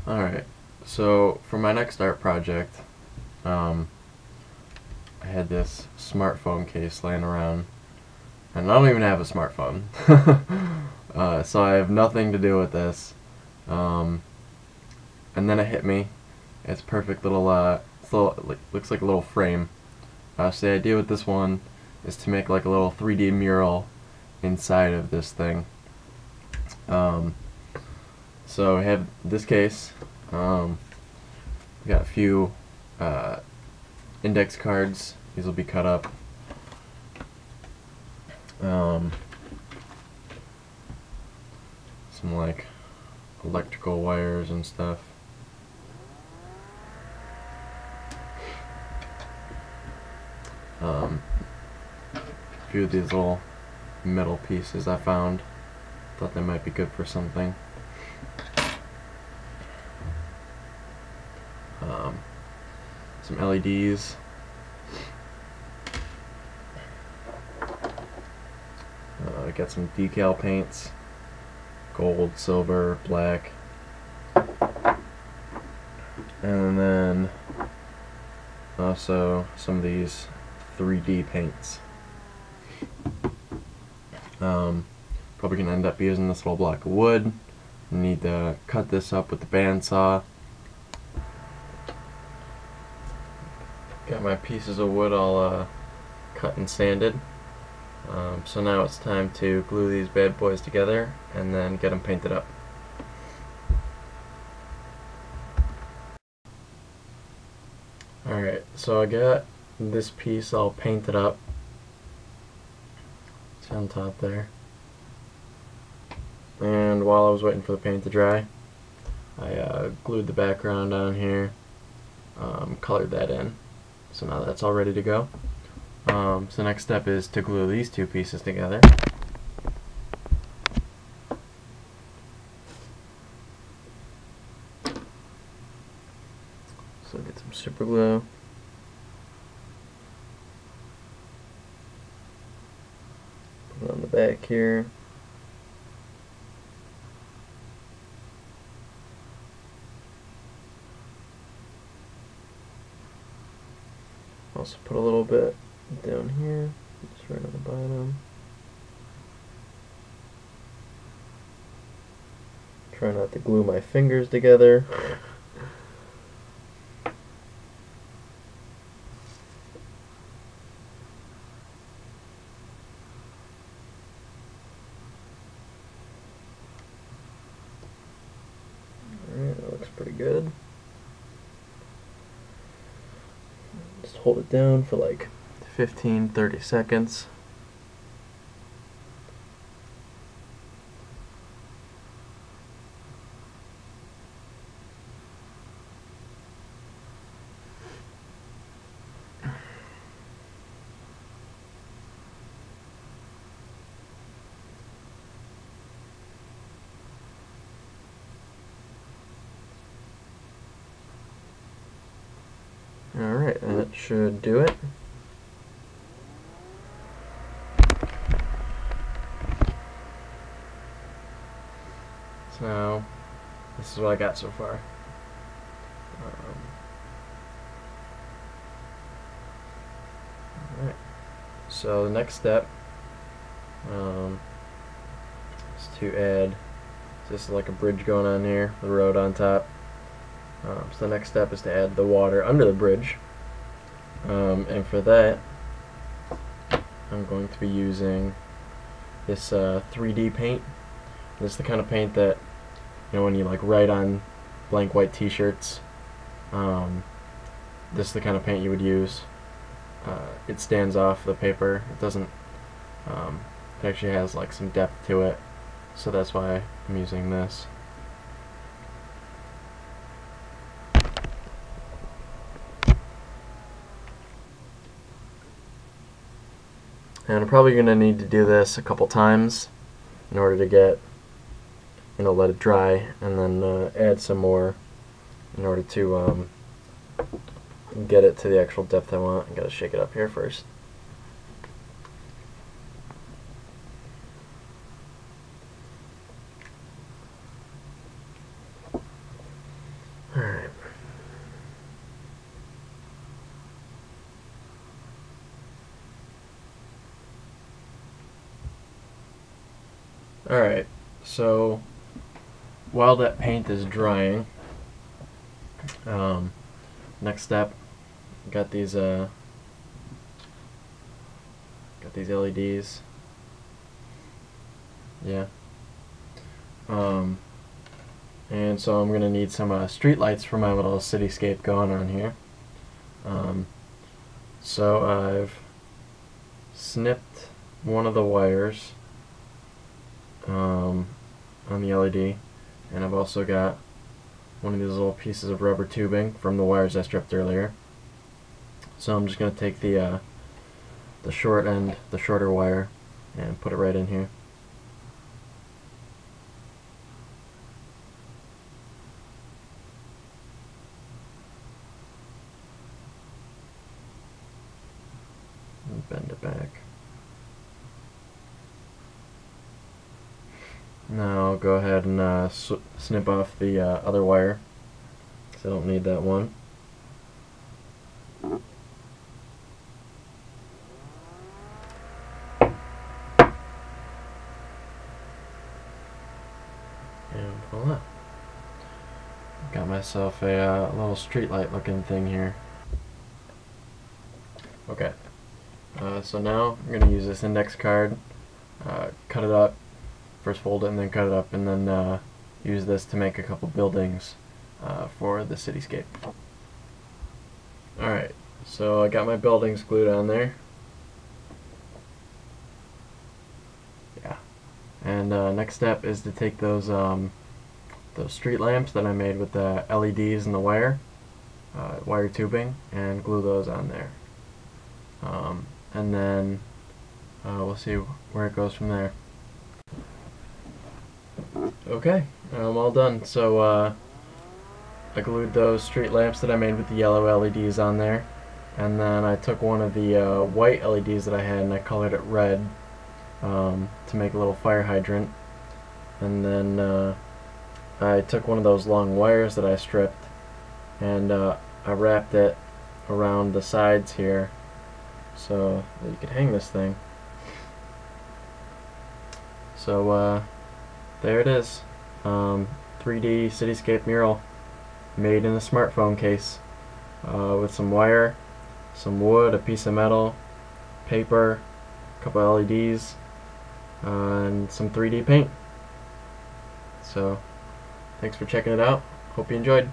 Alright, so for my next art project, I had this smartphone case laying around, and I don't even have a smartphone, so I have nothing to do with this, and then it hit me. It's perfect little, looks like a little frame. So the idea with this one is to make like a little 3D mural inside of this thing. So I have this case. We got a few index cards. These will be cut up. Some like electrical wires and stuff. A few of these little metal pieces I found. Thought they might be good for something. Some LEDs. I got some decal paints. Gold, silver, black. And then also some of these 3D paints. Probably gonna end up using this little block of wood. Need to cut this up with the bandsaw. Got my pieces of wood all cut and sanded. So now it's time to glue these bad boys together and then get them painted up. Alright, so I got this piece all painted up. It's on top there. And while I was waiting for the paint to dry, I glued the background on here, colored that in. So now that's all ready to go. So the next step is to glue these two pieces together. So get some super glue. Put it on the back here. Also put a little bit down here, just right on the bottom. Try not to glue my fingers together. Alright, that looks pretty good. Just hold it down for like 15-30 seconds. Alright, that should do it. So, this is what I got so far. Alright, so the next step is to add, this is like a bridge going on here, the road on top. So the next step is to add the water under the bridge, and for that I'm going to be using this 3D paint. This is the kind of paint that, you know, when you like write on blank white t-shirts, this is the kind of paint you would use. It stands off the paper. It doesn't, it actually has like some depth to it, so that's why I'm using this. And I'm probably going to need to do this a couple times in order to get, let it dry, and then add some more in order to get it to the actual depth I want. I gotta shake it up here first. Alright, so while that paint is drying, next step, got these LEDs. Yeah. And so I'm gonna need some street lights for my little cityscape going on here. So I've snipped one of the wires on the LED, and I've also got one of these little pieces of rubber tubing from the wires I stripped earlier. So I'm just going to take the short end, the shorter wire, and put it right in here. And bend it back. Now I'll go ahead and snip off the other wire, because I don't need that one. And voila. Got myself a little street light looking thing here. Okay, so now I'm going to use this index card, cut it up, first fold it and then cut it up, and then use this to make a couple buildings for the cityscape. Alright, so I got my buildings glued on there. Yeah. And next step is to take those street lamps that I made with the LEDs and the wire tubing, and glue those on there. And then we'll see where it goes from there. Okay, I'm all done. So I glued those street lamps that I made with the yellow LEDs on there, and then I took one of the white LEDs that I had and I colored it red to make a little fire hydrant. And then I took one of those long wires that I stripped, and I wrapped it around the sides here so that you could hang this thing. So there it is, 3D cityscape mural made in a smartphone case with some wire, some wood, a piece of metal, paper, a couple LEDs, and some 3D paint. So thanks for checking it out. Hope you enjoyed.